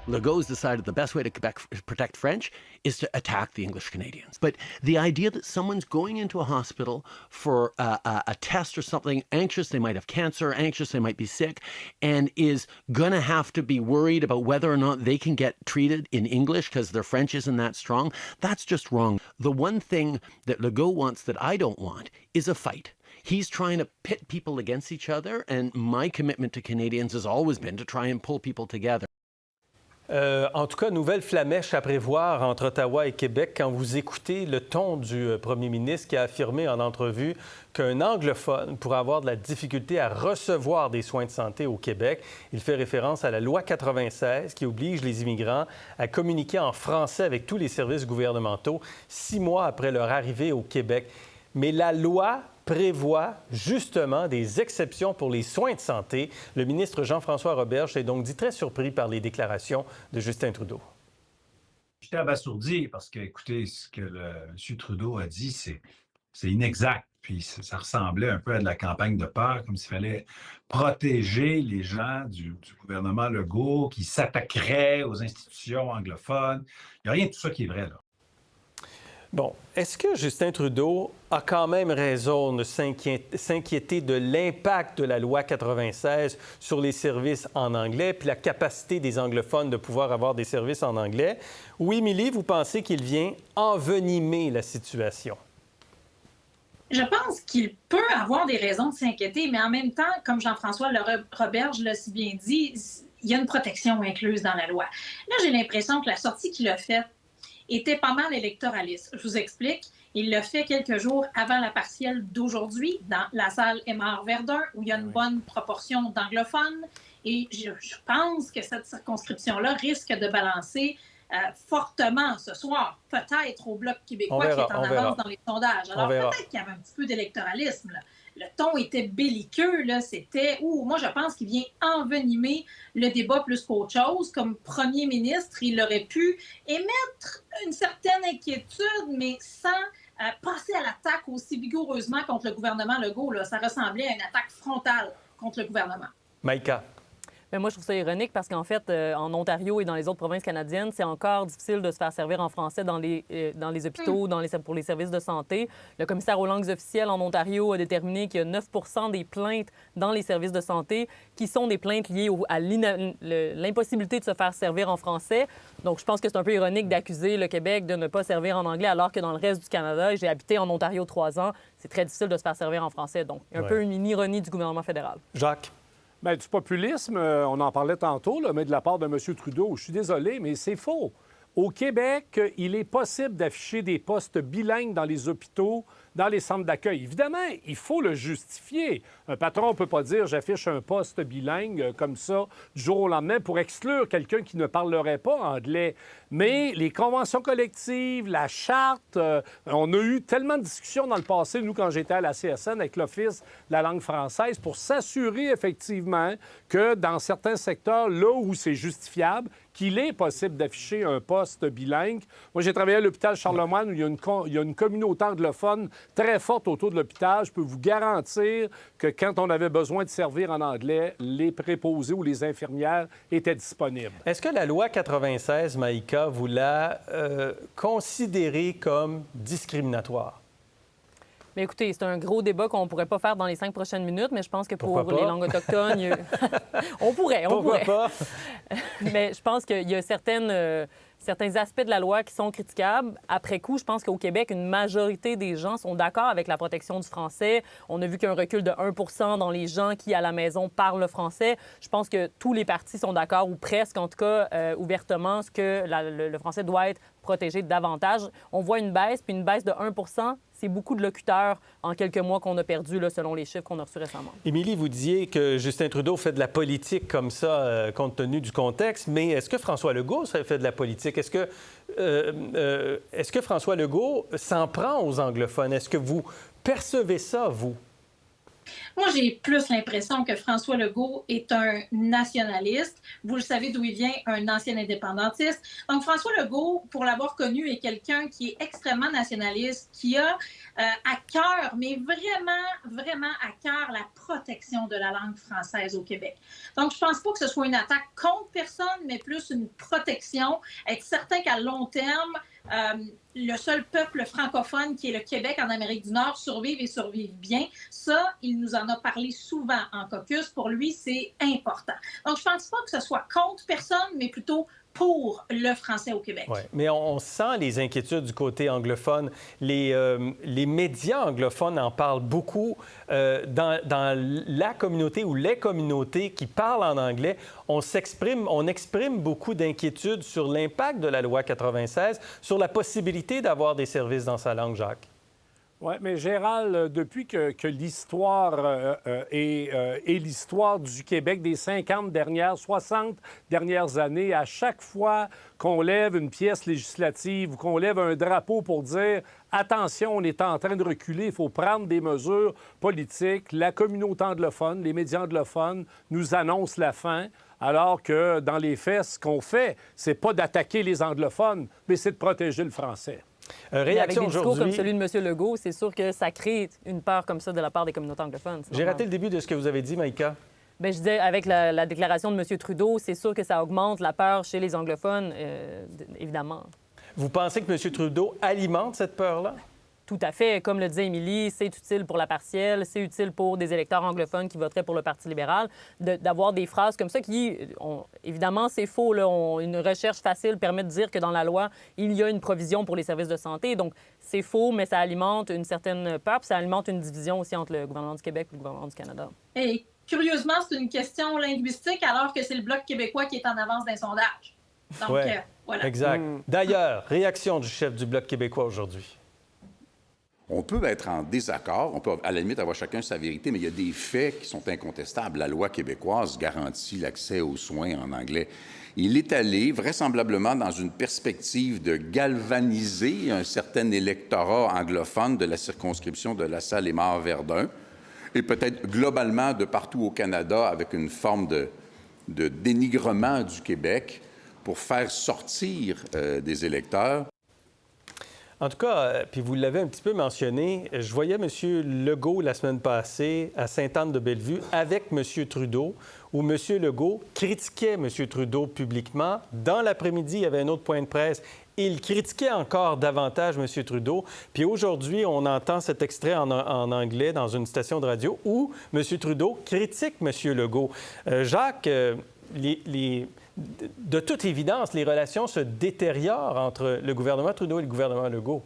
Legault has decided the best way to protect French is to attack the English Canadians. But the idea that someone's going into a hospital for a test or something, anxious, they might have cancer, anxious, they might be sick, and is going to have to be worried about whether or not they can get treated in English because their French isn't that strong, that's just wrong. The one thing that Legault wants that I don't want is a fight. He's trying to pit people against each other, and my commitment to Canadians has always been to try and pull people together. En tout cas, nouvelle flamèche à prévoir entre Ottawa et Québec quand vous écoutez le ton du premier ministre qui a affirmé en entrevue qu'un anglophone pourrait avoir de la difficulté à recevoir des soins de santé au Québec. Il fait référence à la loi 96 qui oblige les immigrants à communiquer en français avec tous les services gouvernementaux 6 mois après leur arrivée au Québec. Mais la loi prévoit justement des exceptions pour les soins de santé. Le ministre Jean-François Roberge s'est donc dit très surpris par les déclarations de Justin Trudeau. J'étais abasourdi parce que, écoutez, ce que M. Trudeau a dit, c'est inexact. Puis ça ressemblait un peu à de la campagne de peur, comme s'il fallait protéger les gens du gouvernement Legault qui s'attaqueraient aux institutions anglophones. Il n'y a rien de tout ça qui est vrai, là. Bon, est-ce que Justin Trudeau a quand même raison de s'inquiéter de l'impact de la loi 96 sur les services en anglais puis la capacité des anglophones de pouvoir avoir des services en anglais? Ou, Émilie, vous pensez qu'il vient envenimer la situation? Je pense qu'il peut avoir des raisons de s'inquiéter, mais en même temps, comme Jean-François Roberge l'a si bien dit, il y a une protection incluse dans la loi. Là, j'ai l'impression que la sortie qu'il a faite était pas mal électoraliste. Je vous explique. Il l'a fait quelques jours avant la partielle d'aujourd'hui dans la salle Aymar Verdun, où il y a une bonne proportion d'anglophones. Et je pense que cette circonscription-là risque de balancer fortement ce soir, peut-être au Bloc québécois qui est en avance dans les sondages. Alors peut-être qu'il y avait un petit peu d'électoralisme, là. Le ton était belliqueux, là, c'était... moi, je pense qu'il vient envenimer le débat plus qu'autre chose. Comme premier ministre, il aurait pu émettre une certaine inquiétude, mais sans passer à l'attaque aussi vigoureusement contre le gouvernement Legault. Là. Ça ressemblait à une attaque frontale contre le gouvernement. Maïka. Bien, moi, je trouve ça ironique parce qu'en fait, en Ontario et dans les autres provinces canadiennes, c'est encore difficile de se faire servir en français dans les hôpitaux, pour les services de santé. Le commissaire aux langues officielles en Ontario a déterminé qu'il y a 9 % des plaintes dans les services de santé qui sont des plaintes liées à l'impossibilité de se faire servir en français. Donc, je pense que c'est un peu ironique d'accuser le Québec de ne pas servir en anglais alors que dans le reste du Canada, j'ai habité en Ontario 3 ans, c'est très difficile de se faire servir en français. Donc, un peu une ironie du gouvernement fédéral. Jacques? Bien, du populisme, on en parlait tantôt, là, mais de la part de M. Trudeau, je suis désolé, mais c'est faux. Au Québec, il est possible d'afficher des postes bilingues dans les hôpitaux, dans les centres d'accueil. Évidemment, il faut le justifier. Un patron ne peut pas dire « j'affiche un poste bilingue comme ça du jour au lendemain » pour exclure quelqu'un qui ne parlerait pas anglais. Mais les conventions collectives, la charte, on a eu tellement de discussions dans le passé, nous, quand j'étais à la CSN, avec l'Office de la langue française, pour s'assurer effectivement que dans certains secteurs, là où c'est justifiable, qu'il est possible d'afficher un poste bilingue. Moi, j'ai travaillé à l'hôpital Charlemagne où il y a une communauté anglophone très forte autour de l'hôpital. Je peux vous garantir que quand on avait besoin de servir en anglais, les préposés ou les infirmières étaient disponibles. Est-ce que la loi 96, Maïka, vous l'a considérée comme discriminatoire? Bien, écoutez, c'est un gros débat qu'on ne pourrait pas faire dans les 5 prochaines minutes, mais je pense que pour les langues autochtones, on pourrait. Pourquoi pas? Mais je pense qu'il y a certains aspects de la loi qui sont critiquables. Après coup, je pense qu'au Québec, une majorité des gens sont d'accord avec la protection du français. On a vu qu'il y a un recul de 1 % dans les gens qui, à la maison, parlent le français. Je pense que tous les partis sont d'accord, ou presque, en tout cas, ouvertement, que le français doit être protégé davantage. On voit une baisse, puis une baisse de 1 %. C'est beaucoup de locuteurs en quelques mois qu'on a perdu, là, selon les chiffres qu'on a reçus récemment. Émilie, vous disiez que Justin Trudeau fait de la politique comme ça, compte tenu du contexte, mais est-ce que François Legault fait de la politique? Est-ce que François Legault s'en prend aux anglophones? Est-ce que vous percevez ça, vous? Moi, j'ai plus l'impression que François Legault est un nationaliste. Vous le savez d'où il vient, un ancien indépendantiste. Donc, François Legault, pour l'avoir connu, est quelqu'un qui est extrêmement nationaliste, qui a à cœur, mais vraiment, vraiment à cœur, la protection de la langue française au Québec. Donc, je pense pas que ce soit une attaque contre personne, mais plus une protection. Être certain qu'à long terme, le seul peuple francophone qui est le Québec en Amérique du Nord survive et survive bien. Ça, il nous en a parlé souvent en caucus. Pour lui, c'est important. Donc, je ne pense pas que ce soit contre personne, mais plutôt pour le français au Québec. Oui, mais on sent les inquiétudes du côté anglophone. Les médias anglophones en parlent beaucoup. Dans la communauté ou les communautés qui parlent en anglais, on exprime beaucoup d'inquiétudes sur l'impact de la loi 96, sur la possibilité d'avoir des services dans sa langue, Jacques. Oui, mais Gérald, depuis que l'histoire est l'histoire du Québec des 60 dernières années, à chaque fois qu'on lève une pièce législative ou qu'on lève un drapeau pour dire « Attention, on est en train de reculer, il faut prendre des mesures politiques », la communauté anglophone, les médias anglophones nous annoncent la fin. Alors que, dans les faits, ce qu'on fait, c'est pas d'attaquer les anglophones, mais c'est de protéger le français. Avec des discours comme celui de M. Legault, c'est sûr que ça crée une peur comme ça de la part des communautés anglophones. J'ai raté le début de ce que vous avez dit, Maïka. Bien, je disais, avec la déclaration de M. Trudeau, c'est sûr que ça augmente la peur chez les anglophones, évidemment. Vous pensez que M. Trudeau alimente cette peur-là? Tout à fait. Comme le disait Émilie, c'est utile pour la partielle, c'est utile pour des électeurs anglophones qui voteraient pour le Parti libéral, d'avoir des phrases comme ça qui, évidemment, c'est faux. Là. Une recherche facile permet de dire que dans la loi, il y a une provision pour les services de santé. Donc, c'est faux, mais ça alimente une certaine peur, puis ça alimente une division aussi entre le gouvernement du Québec et le gouvernement du Canada. Et curieusement, c'est une question linguistique, alors que c'est le Bloc québécois qui est en avance d'un sondage. Donc, ouais, voilà. Exact. D'ailleurs, réaction du chef du Bloc québécois aujourd'hui. On peut être en désaccord, on peut à la limite avoir chacun sa vérité, mais il y a des faits qui sont incontestables. La loi québécoise garantit l'accès aux soins en anglais. Il est allé vraisemblablement dans une perspective de galvaniser un certain électorat anglophone de la circonscription de LaSalle-et-Mort-Verdun et peut-être globalement de partout au Canada avec une forme de dénigrement du Québec pour faire sortir des électeurs. En tout cas, puis vous l'avez un petit peu mentionné, je voyais M. Legault la semaine passée à Sainte-Anne-de-Bellevue avec M. Trudeau, où M. Legault critiquait M. Trudeau publiquement. Dans l'après-midi, il y avait un autre point de presse. Il critiquait encore davantage M. Trudeau. Puis aujourd'hui, on entend cet extrait en anglais dans une station de radio où M. Trudeau critique M. Legault. Jacques, de toute évidence, les relations se détériorent entre le gouvernement Trudeau et le gouvernement Legault.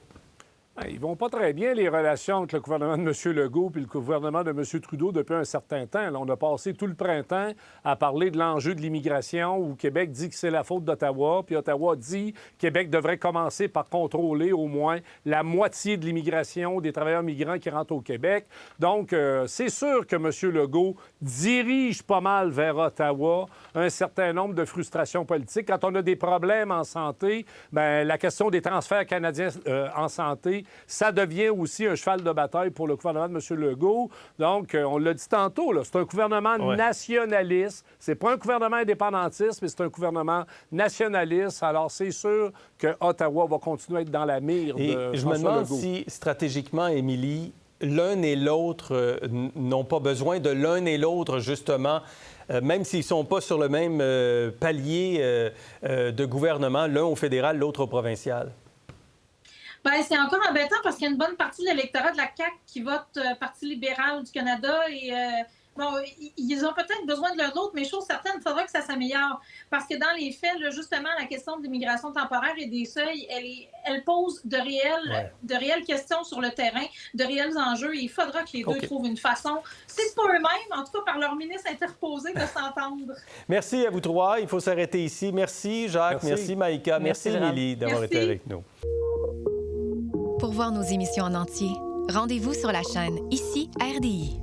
Ils vont pas très bien, les relations entre le gouvernement de M. Legault et le gouvernement de M. Trudeau depuis un certain temps. Là, on a passé tout le printemps à parler de l'enjeu de l'immigration où Québec dit que c'est la faute d'Ottawa, puis Ottawa dit que Québec devrait commencer par contrôler au moins la moitié de l'immigration des travailleurs migrants qui rentrent au Québec. Donc, c'est sûr que M. Legault dirige pas mal vers Ottawa un certain nombre de frustrations politiques. Quand on a des problèmes en santé, bien, la question des transferts canadiens en santé, ça devient aussi un cheval de bataille pour le gouvernement de M. Legault. Donc, on l'a dit tantôt, là, c'est un gouvernement nationaliste. C'est pas un gouvernement indépendantiste, mais c'est un gouvernement nationaliste. Alors, c'est sûr que Ottawa va continuer à être dans la mire de François Legault. Je me demande si, stratégiquement, Émilie, l'un et l'autre n'ont pas besoin de l'un et l'autre, justement, même s'ils ne sont pas sur le même palier de gouvernement, l'un au fédéral, l'autre au provincial. Bien, c'est encore embêtant parce qu'il y a une bonne partie de l'électorat de la CAQ qui vote Parti libéral du Canada et bon, ils ont peut-être besoin de l'un d'autre, mais chose certaine, il faudra que ça s'améliore. Parce que dans les faits, là, justement, la question de l'immigration temporaire et des seuils, elle pose de réelles questions sur le terrain, de réels enjeux, et il faudra que les deux trouvent une façon, si c'est pas eux-mêmes, en tout cas par leur ministre interposé, de s'entendre. Merci à vous trois. Il faut s'arrêter ici. Merci, Jacques. Merci Maïka. Merci Émilie d'avoir été avec nous. Pour voir nos émissions en entier, rendez-vous sur la chaîne Ici RDI.